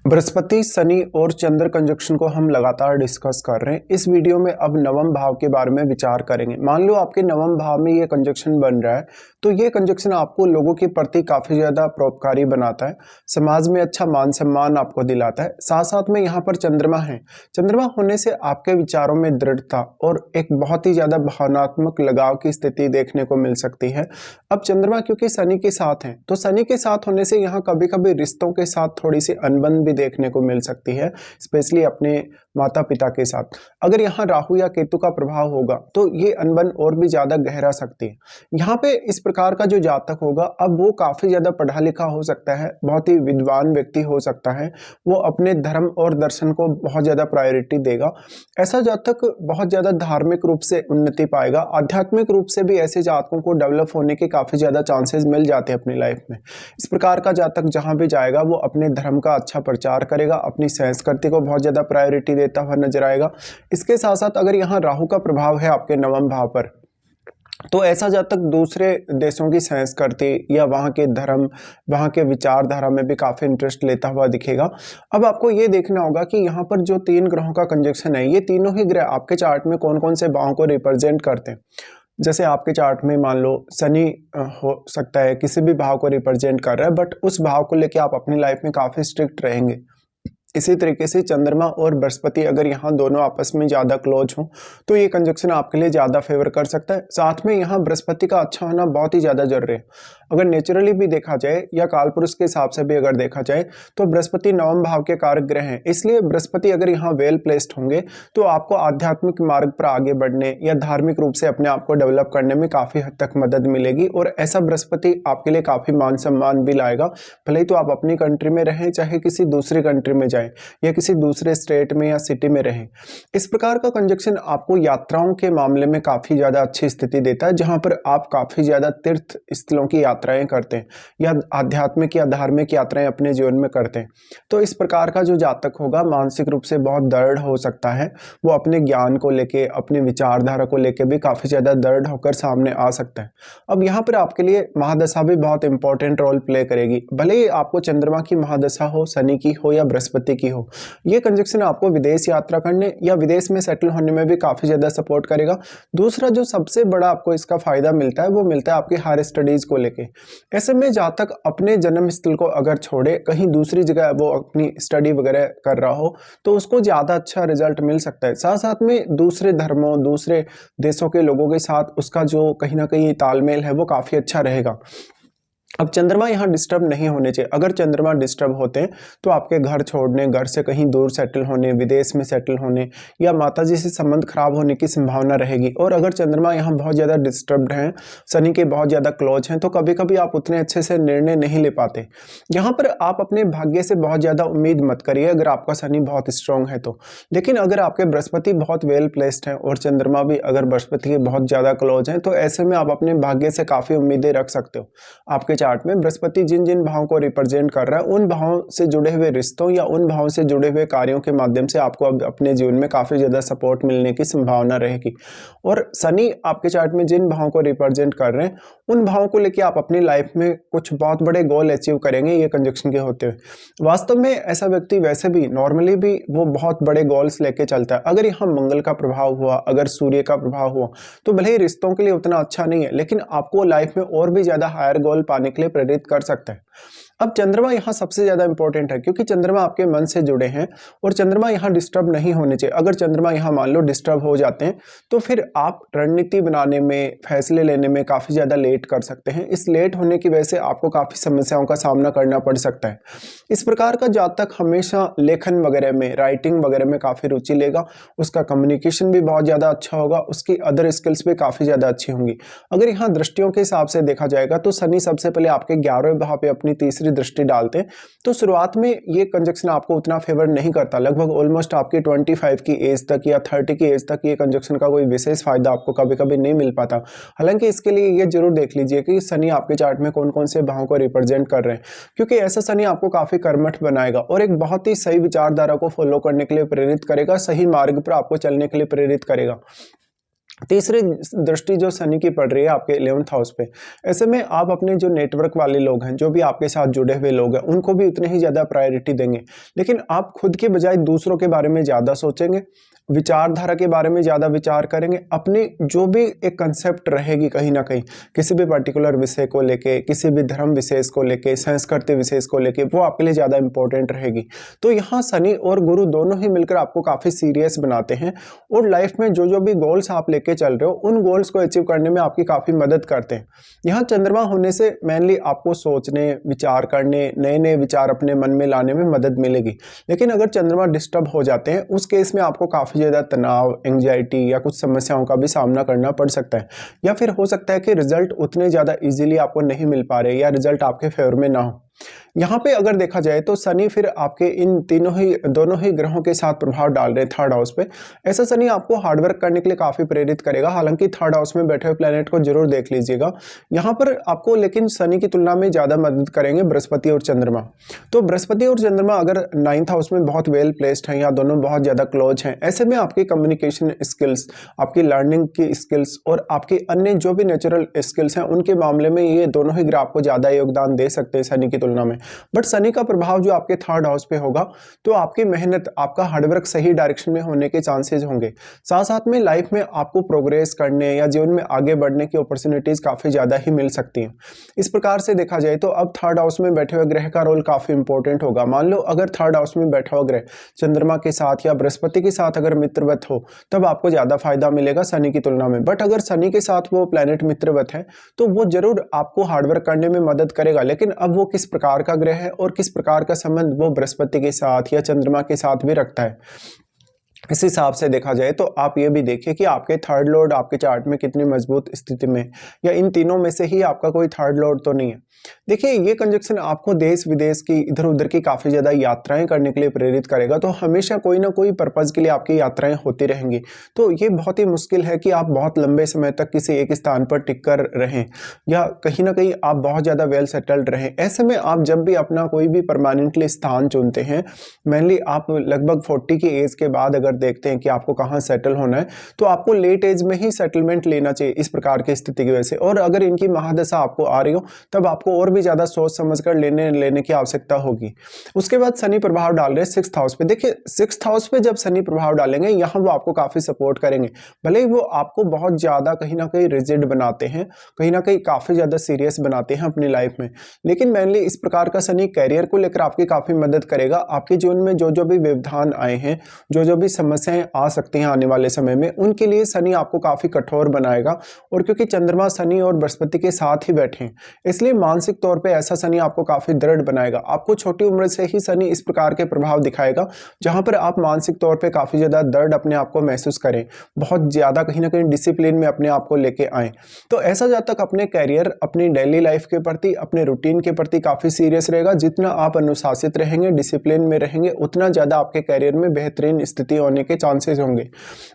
बृहस्पति, शनि और चंद्र कंजक्शन को हम लगातार डिस्कस कर रहे हैं। इस वीडियो में अब नवम भाव के बारे में विचार करेंगे। मान लो आपके नवम भाव में ये कंजक्शन बन रहा है, तो ये कंजक्शन आपको लोगों के प्रति काफी ज्यादा परोपकारी बनाता है, समाज में अच्छा मान सम्मान आपको दिलाता है। साथ साथ में यहाँ पर चंद्रमा है। चंद्रमा होने से आपके विचारों में दृढ़ता और एक बहुत ही ज्यादा भावनात्मक लगाव की स्थिति देखने को मिल सकती है। अब चंद्रमा क्योंकि शनि के साथ है, तो शनि के साथ होने से यहाँ कभी कभी रिश्तों के साथ थोड़ी सी अनबन भी देखने को मिल सकती है, स्पेशली अपने माता पिता के साथ। अगर यहाँ राहु या केतु का प्रभाव होगा तो ये अनबन और भी ज्यादा गहरा सकती है। यहाँ पे इस प्रकार का जो जातक होगा, अब वो काफी ज्यादा पढ़ा लिखा हो सकता है, बहुत ही विद्वान व्यक्ति हो सकता है, वो अपने धर्म और दर्शन को बहुत ज्यादा प्रायोरिटी देगा। ऐसा जातक बहुत ज्यादा धार्मिक रूप से उन्नति पाएगा। आध्यात्मिक रूप से भी ऐसे जातकों को डेवलप होने के काफी ज्यादा चांसेस मिल जाते हैं अपनी लाइफ में। इस प्रकार का जातक जहां भी जाएगा वो अपने धर्म का अच्छा प्रचार करेगा, अपनी संस्कृति को बहुत ज्यादा प्रायोरिटी देता हुआ नजर आएगा। इसके साथ साथ अगर यहाँ राहु का प्रभाव है आपके नवम भाव पर, तो ऐसा जातक दूसरे देशों की संस्कृति या वहाँ के धर्म, वहाँ के विचारधारा में भी काफी इंटरेस्ट लेता हुआ दिखेगा। अब आपको ये देखना होगा कि यहाँ पर जो तीन ग्रहों का कंजक्शन है, ये तीनों ही ग्रह आपके चार्ट में कौन कौन से भावों को रिप्रेजेंट करते हैं। जैसे आपके चार्ट में मान लो शनि हो सकता है किसी भी भाव को रिप्रेजेंट कर रहा है, बट उस भाव को लेके आप अपनी लाइफ में काफी स्ट्रिक्ट रहेंगे। इसी तरीके से चंद्रमा और बृहस्पति अगर यहाँ दोनों आपस में ज्यादा क्लोज हो तो ये कंजक्शन आपके लिए ज्यादा फेवर कर सकता है। साथ में यहाँ बृहस्पति का अच्छा होना बहुत ही ज्यादा जरूरी है। अगर नेचुरली भी देखा जाए या कालपुरुष के हिसाब से भी अगर देखा जाए तो बृहस्पति नवम भाव के कारक ग्रह हैं, इसलिए बृहस्पति अगर यहाँ वेल प्लेस्ड होंगे तो आपको आध्यात्मिक मार्ग पर आगे बढ़ने या धार्मिक रूप से अपने आप को डेवलप करने में काफी हद तक मदद मिलेगी। और ऐसा बृहस्पति आपके लिए काफी मान सम्मान भी लाएगा, भले ही तो आप अपनी कंट्री में रहें चाहे किसी दूसरी कंट्री में जाएं या किसी दूसरे स्टेट में या सिटी में रहें। इस प्रकार का कंजक्शन आपको यात्राओं के मामले में काफी ज्यादा अच्छी स्थिति देता है, जहां पर आप काफी ज्यादा तीर्थ स्थलों की यात्राएं करते हैं या आध्यात्मिक या धार्मिक यात्राएं अपने जीवन में करते हैं। तो इस प्रकार का जो जातक होगा मानसिक रूप से बहुत दृढ़ हो सकता है, वो अपने ज्ञान को लेके, अपनी विचारधारा को लेके भी काफी ज्यादा दृढ़ होकर सामने आ सकता है। अब यहाँ पर आपके लिए महादशा भी बहुत इंपॉर्टेंट रोल प्ले करेगी, भले ही आपको चंद्रमा की महादशा हो, शनि की हो या बृहस्पति की हो। ये कंजक्शन आपको विदेश यात्रा करने या विदेश में सेटल होने में भी काफी ज्यादा सपोर्ट करेगा। दूसरा जो सबसे बड़ा आपको इसका फायदा मिलता है वो मिलता है आपकी हायर स्टडीज को लेके। ऐसे में जातक अपने जन्म स्थल को अगर छोड़े कहीं दूसरी जगह वो अपनी स्टडी वगैरह कर रहा हो तो उसको ज्यादा अच्छा रिजल्ट मिल सकता है। साथ साथ में दूसरे धर्मों, दूसरे देशों के लोगों के साथ उसका जो कहीं ना कहीं तालमेल है वो काफी अच्छा रहेगा। अब चंद्रमा यहाँ डिस्टर्ब नहीं होने चाहिए। अगर चंद्रमा डिस्टर्ब होते हैं तो आपके घर छोड़ने, घर से कहीं दूर सेटल होने, विदेश में सेटल होने या माताजी से संबंध खराब होने की संभावना रहेगी। और अगर चंद्रमा यहाँ बहुत ज़्यादा डिस्टर्ब्ड हैं, शनि के बहुत ज़्यादा क्लोज हैं, तो कभी कभी आप उतने अच्छे से निर्णय नहीं ले पाते। यहाँ पर आप अपने भाग्य से बहुत ज़्यादा उम्मीद मत करिए अगर आपका शनि बहुत स्ट्रांग है तो। लेकिन अगर आपके बृहस्पति बहुत वेल प्लेस्ड हैं और चंद्रमा भी अगर बृहस्पति के बहुत ज़्यादा क्लोज हैं, तो ऐसे में आप अपने भाग्य से काफ़ी उम्मीदें रख सकते हो। आपके चार्ट में बृहस्पति जिन जिन भावों को रिप्रेजेंट कर रहा है, उन भावों से जुड़े हुए रिश्तों या उन भावों से जुड़े हुए कार्यों के माध्यम से आपको अब अपने जीवन में काफी ज्यादा सपोर्ट मिलने की संभावना रहेगी। और शनि आपके चार्ट में जिन भावों को रिप्रेजेंट कर रहे हैं, उन भावों को लेकर आप अपनी लाइफ में कुछ बहुत बड़े गोल अचीव करेंगे ये कंजक्शन के होते हुए। वास्तव में ऐसा व्यक्ति वैसे भी नॉर्मली भी वो बहुत बड़े गोल्स लेके चलता है। अगर यहाँ मंगल का प्रभाव हुआ, अगर सूर्य का प्रभाव हुआ, तो भले ही रिश्तों के लिए उतना अच्छा नहीं है, लेकिन आपको लाइफ में और भी ज्यादा हायर गोल पाने के लिए प्रेरित कर सकता है। अब चंद्रमा यहाँ सबसे ज्यादा इंपॉर्टेंट है क्योंकि चंद्रमा आपके मन से जुड़े हैं और चंद्रमा यहाँ डिस्टर्ब नहीं होने चाहिए। अगर चंद्रमा यहाँ मान लो डिस्टर्ब हो जाते हैं तो फिर आप रणनीति बनाने में, फैसले लेने में काफी ज्यादा लेट कर सकते हैं। इस लेट होने की वजह से आपको काफी समस्याओं का सामना करना पड़ सकता है। इस प्रकार का जातक हमेशा लेखन वगैरह में, राइटिंग वगैरह में काफी रुचि लेगा, उसका कम्युनिकेशन भी बहुत ज्यादा अच्छा होगा, उसकी अदर स्किल्स भी काफी ज्यादा अच्छी होंगी। अगर यहाँ दृष्टियों के हिसाब से देखा जाएगा तो शनि सबसे पहले आपके 11वें भाव पे अपनी तीसरी दृष्टि डालते हैं, तो शुरुआत में ये कंजक्शन आपको उतना फेवर नहीं करता। लगभग ऑलमोस्ट आपकी 25 की एज तक या 30 की एज तक ये कंजक्शन का कोई विशेष फायदा आपको कभी कभी नहीं मिल पाता। हालांकि इसके लिए ये जरूर देख लीजिए कि शनि आपके चार्ट में कौन कौन से भावों को रिप्रेजेंट कर रहे हैं, क्योंकि ऐसा शनि आपको काफी कर्मठ बनाएगा और एक बहुत ही सही विचारधारा को फॉलो करने के लिए प्रेरित करेगा, सही मार्ग पर आपको चलने के लिए प्रेरित करेगा। तीसरी दृष्टि जो शनि की पड़ रही है आपके 11th हाउस पे, ऐसे में आप अपने जो नेटवर्क वाले लोग हैं, जो भी आपके साथ जुड़े हुए लोग हैं, उनको भी उतने ही ज़्यादा प्रायोरिटी देंगे। लेकिन आप खुद के बजाय दूसरों के बारे में ज़्यादा सोचेंगे, विचारधारा के बारे में ज़्यादा विचार करेंगे। अपनी जो भी एक कंसेप्ट रहेगी कहीं ना कहीं किसी भी पर्टिकुलर विषय को लेके, किसी भी धर्म विशेष को लेके, संस्कृति विशेष को लेके, वो आपके लिए ज़्यादा इंपॉर्टेंट रहेगी। तो यहाँ शनि और गुरु दोनों ही मिलकर आपको काफ़ी सीरियस बनाते हैं और लाइफ में जो जो भी गोल्स आप लेके चल रहे हो उन गोल्स को अचीव करने में आपकी काफ़ी मदद करते हैं। यहाँ चंद्रमा होने से मेनली आपको सोचने, विचार करने, नए नए विचार अपने मन में लाने में मदद मिलेगी। लेकिन अगर चंद्रमा डिस्टर्ब हो जाते हैं उस केस में आपको काफ़ी ज़्यादा तनाव, एंग्जाइटी या कुछ समस्याओं का भी सामना करना पड़ सकता है, या फिर हो सकता है कि रिजल्ट उतने ज़्यादा इजीली आपको नहीं मिल पा रहे या रिजल्ट आपके फेवर में ना हो। यहाँ पे अगर देखा जाए तो शनि फिर आपके इन दोनों ही ग्रहों के साथ प्रभाव डाल रहे हैं 3rd हाउस पे। ऐसा शनि आपको हार्डवर्क करने के लिए काफ़ी प्रेरित करेगा। हालांकि 3rd हाउस में बैठे हुए प्लैनेट को जरूर देख लीजिएगा। यहाँ पर आपको लेकिन शनि की तुलना में ज़्यादा मदद करेंगे बृहस्पति और चंद्रमा। तो बृहस्पति और चंद्रमा अगर 9th हाउस में बहुत वेल प्लेस्ड हैं या दोनों बहुत ज़्यादा क्लोज हैं, ऐसे में आपकी कम्युनिकेशन स्किल्स, आपकी लर्निंग की स्किल्स और आपकी अन्य जो भी नेचुरल स्किल्स हैं उनके मामले में ये दोनों ही ग्रह आपको ज़्यादा योगदान दे सकते हैं शनि की तुलना में। बट शनि का प्रभाव जो आपके 3rd हाउस पे होगा तो आपकी मेहनत, आपका हार्डवर्क सही डायरेक्शन में होने के चांसेस होंगे। साथ साथ में लाइफ में आपको प्रोग्रेस करने या जीवन में आगे बढ़ने की अपॉर्चुनिटीज काफ़ी ज़्यादा ही मिल सकती हैं। इस प्रकार से देखा जाए तो अब 3rd हाउस में बैठे हुए ग्रह का रोल काफ़ी इंपॉर्टेंट होगा। मान लो अगर 3rd हाउस में बैठा हुआ ग्रह चंद्रमा के साथ या बृहस्पति के साथ अगर मित्रवत हो तब आपको ज़्यादा फायदा मिलेगा शनि की तुलना में। बट अगर शनि के साथ वो प्लैनेट मित्रवत है तो वो जरूर आपको हार्डवर्क करने में मदद करेगा। लेकिन अब वो किस प्रकार का ग्रह है और किस प्रकार का संबंध वो बृहस्पति के साथ या चंद्रमा के साथ भी रखता है, इस हिसाब से देखा जाए तो आप ये भी देखिए कि आपके 3rd लॉर्ड आपके चार्ट में कितनी मजबूत स्थिति में, या इन तीनों में से ही आपका कोई 3rd लॉर्ड तो नहीं है। देखिए ये कंजक्शन आपको देश विदेश की, इधर उधर की काफ़ी ज़्यादा यात्राएं करने के लिए प्रेरित करेगा। तो हमेशा कोई ना कोई पर्पज़ के लिए आपकी यात्राएं होती रहेंगी। तो ये बहुत ही मुश्किल है कि आप बहुत लंबे समय तक किसी एक स्थान पर टिक कर रहें या कहीं ना कहीं आप बहुत ज़्यादा वेल सेटल्ड रहें। ऐसे में आप जब भी अपना कोई भी परमानेंटली स्थान चुनते हैं, मेनली आप लगभग 40 की एज के बाद अगर देखते हैं कि आपको कहाँ सेटल होना है तो आपको लेट एज में ही सेटलमेंट लेना चाहिए इस प्रकार की स्थिति की वजह से। और अगर इनकी महादशा आपको आ रही हो तब आपको और भी ज्यादा सोच समझकर लेने की आवश्यकता होगी। उसके बाद शनि प्रभाव डाल रहे हैं 6th हाउस पे। देखिए 6th हाउस पे जब शनि प्रभाव डालेंगे यहाँ वो आपको काफी सपोर्ट करेंगे। भले ही वो आपको बहुत ज्यादा कहीं ना कहीं रिजिड बनाते हैं, कहीं ना कहीं काफी ज्यादा सीरियस बनाते हैं अपनी लाइफ में, लेकिन मेनली इस प्रकार का शनि कैरियर को लेकर आपकी काफी मदद करेगा। आपके जीवन में जो जो भी व्यवधान आए हैं, जो जो भी समस्याएं आ सकती हैं आने वाले समय में, उनके लिए शनि आपको काफी कठोर बनाएगा। और क्योंकि चंद्रमा शनि और बृहस्पति के साथ ही बैठे हैं इसलिए मानसिक तौर पे ऐसा शनि आपको काफी दृढ़ बनाएगा। आपको छोटी उम्र से ही शनि इस प्रकार के प्रभाव दिखाएगा जहां पर आप मानसिक तौर पे काफी ज्यादा दृढ़ अपने आप को महसूस करें, बहुत ज्यादा कहीं ना कहीं डिसिप्लिन में अपने आप को लेके आए। तो ऐसा जब तक अपने कैरियर, अपनी डेली लाइफ के प्रति, अपने रूटीन के प्रति काफी सीरियस रहेगा, जितना आप अनुशासित रहेंगे, डिसिप्लिन में रहेंगे, उतना ज्यादा आपके कैरियर में बेहतरीन स्थिति होने के चांसेस होंगे।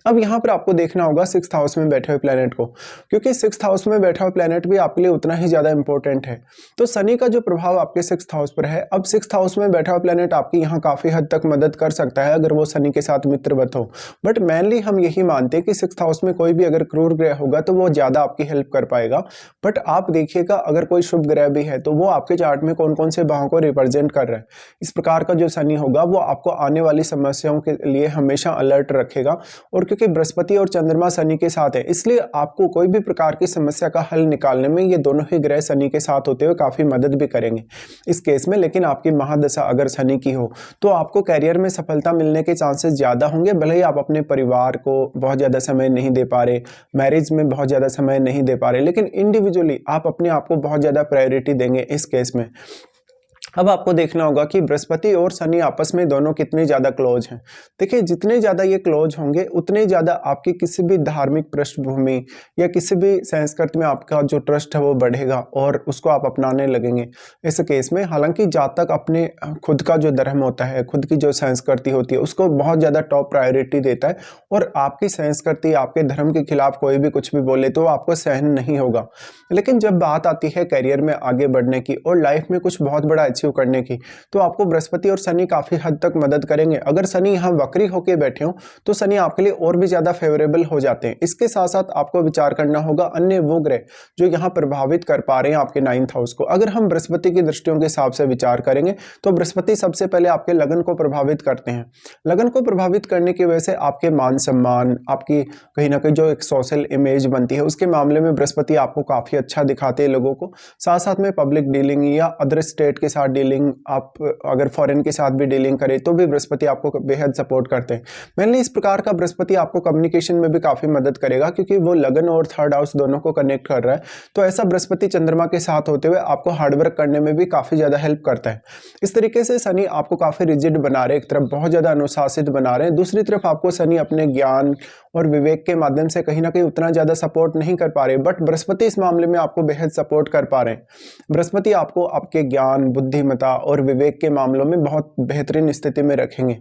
अब यहाँ पर आपको देखना होगा 6th हाउस में बैठे हुए प्लैनेट को, क्योंकि 6th हाउस में बैठा हुआ प्लैनेट भी आपके लिए उतना ही ज्यादा इंपॉर्टेंट है। तो शनि का जो प्रभाव आपके 6th हाउस पर है, अब 6th हाउस में बैठा हुआ प्लैनेट आपकी यहाँ काफी हद तक मदद कर सकता है अगर वो शनि के साथ मित्रवत हो। बट मेनली हम यही मानते हैं कि 6th हाउस में कोई भी अगर क्रूर ग्रह होगा तो वो ज्यादा आपकी हेल्प कर पाएगा। बट आप देखिएगा अगर कोई शुभ ग्रह भी है तो वो आपके चार्ट में कौन कौन से भावों को रिप्रेजेंट कर रहा है। इस प्रकार का जो शनि होगा वो आपको आने वाली समस्याओं के लिए हमेशा अलर्ट रखेगा। और क्योंकि बृहस्पति और चंद्रमा शनि के साथ है इसलिए आपको कोई भी प्रकार की समस्या का हल निकालने में ये दोनों ही ग्रह शनि के साथ होते हुए काफी मदद भी करेंगे इस केस में। लेकिन आपकी महादशा अगर शनि की हो तो आपको कैरियर में सफलता मिलने के चांसेस ज्यादा होंगे। भले ही आप अपने परिवार को बहुत ज्यादा समय नहीं दे पा रहे, मैरिज में बहुत ज्यादा समय नहीं दे पा रहे, लेकिन इंडिविजुअली आप अपने आप को बहुत ज्यादा प्रायोरिटी देंगे इस केस में। अब आपको देखना होगा कि बृहस्पति और शनि आपस में दोनों कितने ज़्यादा क्लोज हैं। देखिए जितने ज़्यादा ये क्लोज होंगे उतने ज़्यादा आपकी किसी भी धार्मिक पृष्ठभूमि या किसी भी संस्कृति में आपका जो ट्रस्ट है वो बढ़ेगा और उसको आप अपनाने लगेंगे इस केस में। हालांकि जहाँ तक अपने खुद का जो धर्म होता है, खुद की जो संस्कृति होती है, उसको बहुत ज़्यादा टॉप प्रायोरिटी देता है और आपकी संस्कृति, आपके धर्म के खिलाफ कोई भी कुछ भी बोले तो आपको सहन नहीं होगा। लेकिन जब बात आती है करियर में आगे बढ़ने की और लाइफ में कुछ बहुत बड़ा अचीव करने की, तो आपको बृहस्पति और शनि काफ़ी हद तक मदद करेंगे। अगर शनि यहाँ वक्री होकर बैठे हो तो शनि आपके लिए और भी ज़्यादा फेवरेबल हो जाते हैं। इसके साथ साथ आपको विचार करना होगा अन्य वो ग्रह जो यहाँ प्रभावित कर पा रहे हैं आपके 9th हाउस को। अगर हम बृहस्पति की दृष्टियों के हिसाब से विचार करेंगे तो बृहस्पति सबसे पहले आपके लगन को प्रभावित करते हैं। लगन को प्रभावित करने की वजह से आपके मान सम्मान, आपकी कहीं ना कहीं जो एक सोशल इमेज बनती है, उसके मामले में बृहस्पति आपको काफ़ी अच्छा दिखाते हैं लोगों को। साथ साथ में पब्लिक डीलिंग या अदर स्टेट के साथ डीलिंग, आप अगर फॉरेन के साथ भी डीलिंग करें तो भी बृहस्पति आपको बेहद सपोर्ट करते हैं। मेनली इस प्रकार का बृहस्पति आपको कम्युनिकेशन में भी काफ़ी मदद करेगा, क्योंकि वो लगन और 3rd हाउस दोनों को कनेक्ट कर रहा है। तो ऐसा बृहस्पति चंद्रमा के साथ होते हुए आपको हार्डवर्क करने में भी काफ़ी ज़्यादा हेल्प करता है। इस तरीके से शनि आपको काफ़ी रिजिड बना रहे हैं, एक तरफ बहुत ज़्यादा अनुशासित बना रहे हैं, दूसरी तरफ आपको शनि अपने ज्ञान और विवेक के माध्यम से कहीं ना कहीं उतना ज़्यादा सपोर्ट नहीं कर पा रहे, बट बृहस्पति इस मामले में आपको बेहद सपोर्ट कर पा रहे हैं। बृहस्पति आपको आपके ज्ञान, बुद्धिमत्ता और विवेक के मामलों में बहुत बेहतरीन स्थिति में रखेंगे।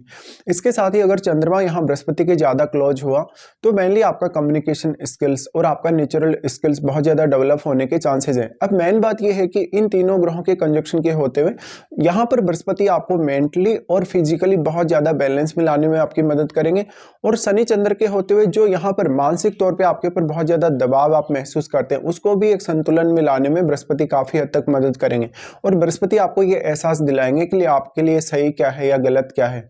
इसके साथ ही अगर चंद्रमा यहाँ बृहस्पति के ज़्यादा क्लोज हुआ तो मेनली आपका कम्युनिकेशन स्किल्स और आपका नेचुरल स्किल्स बहुत ज़्यादा डेवलप होने के चांसेस हैं। अब मेन बात यह है कि इन तीनों ग्रहों के कंजक्शन के होते हुए यहाँ पर बृहस्पति आपको मेंटली और फिजिकली बहुत ज़्यादा बैलेंस में लाने में आपकी मदद करेंगे, और शनि चंद्र के होते हुए जो यहाँ पर मानसिक तौर पे आपके ऊपर बहुत ज़्यादा दबाव आप महसूस करते हैं, उसको भी एक संतुलन में लाने में बृहस्पति काफ़ी हद तक मदद करेंगे। और बृहस्पति आपको ये एहसास दिलाएंगे कि आपके लिए सही क्या है या गलत क्या है।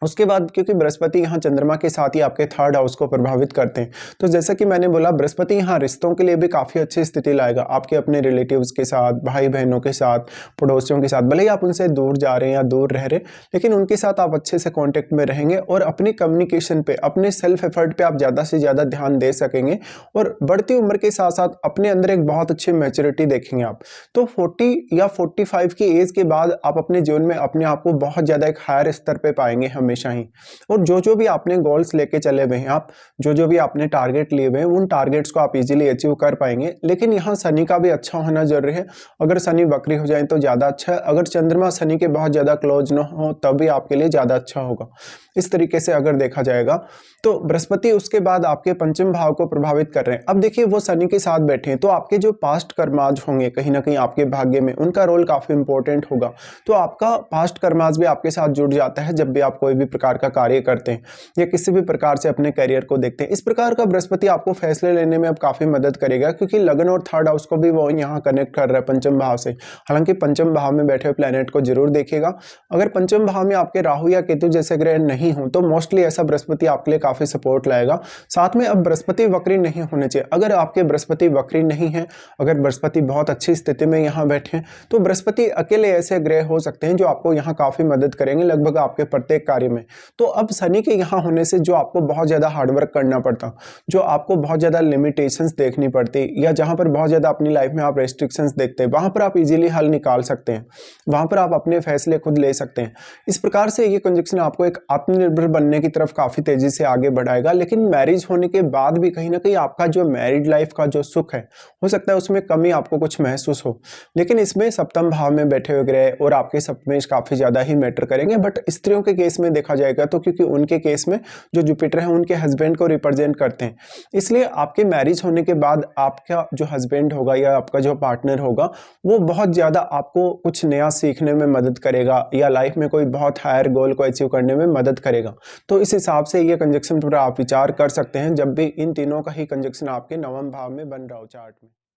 उसके बाद क्योंकि बृहस्पति यहाँ चंद्रमा के साथ ही आपके 3rd हाउस को प्रभावित करते हैं, तो जैसा कि मैंने बोला बृहस्पति यहाँ रिश्तों के लिए भी काफ़ी अच्छी स्थिति लाएगा। आपके अपने रिलेटिव्स के साथ, भाई बहनों के साथ, पड़ोसियों के साथ, भले ही आप उनसे दूर जा रहे हैं या दूर रह रहे, लेकिन उनके साथ आप अच्छे से कॉन्टेक्ट में रहेंगे और अपनी कम्युनिकेशन पे, अपने सेल्फ एफर्ट पे आप ज़्यादा से ज़्यादा ध्यान दे सकेंगे। और बढ़ती उम्र के साथ साथ अपने अंदर एक बहुत अच्छी मैच्योरिटी देखेंगे आप। तो 40 या 45 की एज के बाद आप अपने जीवन में अपने आप को बहुत ज़्यादा एक हायर स्तर पर पाएंगे हमेशा ही। और जो भी आपने गोल्स लेके चले हुए हैं, आप जो भी आपने टारगेट लिए हुए हैं, उन टारगेट्स को आप इजीली अचीव कर पाएंगे। लेकिन यहाँ शनि का भी अच्छा होना जरूरी है। अगर शनि वक्री हो जाए तो ज़्यादा अच्छा है, अगर चंद्रमा शनि के बहुत ज़्यादा क्लोज न हो तब भी आपके लिए ज़्यादा अच्छा होगा। इस तरीके से अगर देखा जाएगा तो बृहस्पति उसके बाद आपके 5वें भाव को प्रभावित कर रहे हैं। अब देखिए वो शनि के साथ बैठे हैं, तो आपके जो पास्ट कर्माज होंगे कहीं ना कहीं आपके भाग्य में, उनका रोल काफ़ी इंपॉर्टेंट होगा। तो आपका पास्ट कर्माज भी आपके साथ जुड़ जाता है जब भी आप कोई भी प्रकार का कार्य करते हैं या किसी भी प्रकार से अपने करियर को देखते हैं। इस प्रकार का बृहस्पति आपको फैसले लेने में अब काफ़ी मदद करेगा, क्योंकि लगन और 3rd हाउस को भी वो यहाँ कनेक्ट कर रहा है 5वें भाव से। हालांकि 5वें भाव में बैठे हुए प्लैनेट को जरूर देखिएगा। अगर 5वें भाव में आपके राहु या केतु जैसे ग्रह नहीं हो तो मोस्टली ऐसा बृहस्पति आपके लिए काफ़ी सपोर्ट लाएगा। साथ में अब बृहस्पति वक्री नहीं होने चाहिए। अगर आपके बृहस्पति वक्री नहीं है, अगर बृहस्पति बहुत अच्छी स्थिति में यहाँ बैठे हैं, तो बृहस्पति अकेले ऐसे ग्रह हो सकते हैं जो आपको यहाँ काफ़ी मदद करेंगे लगभग आपके प्रत्येक कार्य में। तो अब शनि के यहाँ होने से जो आपको बहुत ज़्यादा हार्डवर्क करना पड़ता, जो आपको बहुत ज़्यादा लिमिटेशंस देखनी पड़ती, या जहाँ पर बहुत ज़्यादा अपनी लाइफ में आप रेस्ट्रिक्शंस देखते हैं, वहाँ पर आप इजीली हल निकाल सकते हैं, वहाँ पर आप अपने फैसले खुद ले सकते हैं। इस प्रकार से ये कंजक्शन आपको एक आत्मनिर्भर बनने की तरफ काफ़ी तेज़ी से आगे बढ़ाएगा। लेकिन मैरिज होने के बाद भी कहीं ना कहीं आपका जो मैरिड लाइफ का जो सुख है, हो सकता है उसमें कमी आपको कुछ महसूस हो। लेकिन इसमें 7वें भाव में बैठे हुए ग्रह और आपके सप्तमेश काफ़ी ज़्यादा ही मैटर करेंगे। बट स्त्रियों के केस में देखा जाएगा तो क्योंकि उनके केस में जो जुपिटर है उनके हस्बैंड को रिप्रेजेंट करते हैं, इसलिए आपके मैरिज होने के बाद आपका जो हस्बैंड होगा या आपका जो पार्टनर होगा वो बहुत ज़्यादा आपको कुछ नया सीखने में मदद करेगा या लाइफ में कोई बहुत हायर गोल को अचीव करने में मदद करेगा। तो इस हिसाब से ये कंजक्शन थोड़ा आप विचार कर सकते हैं जब भी इन तीनों का ही कंजक्शन आपके 9वें भाव में बन रहा हो चार्ट में।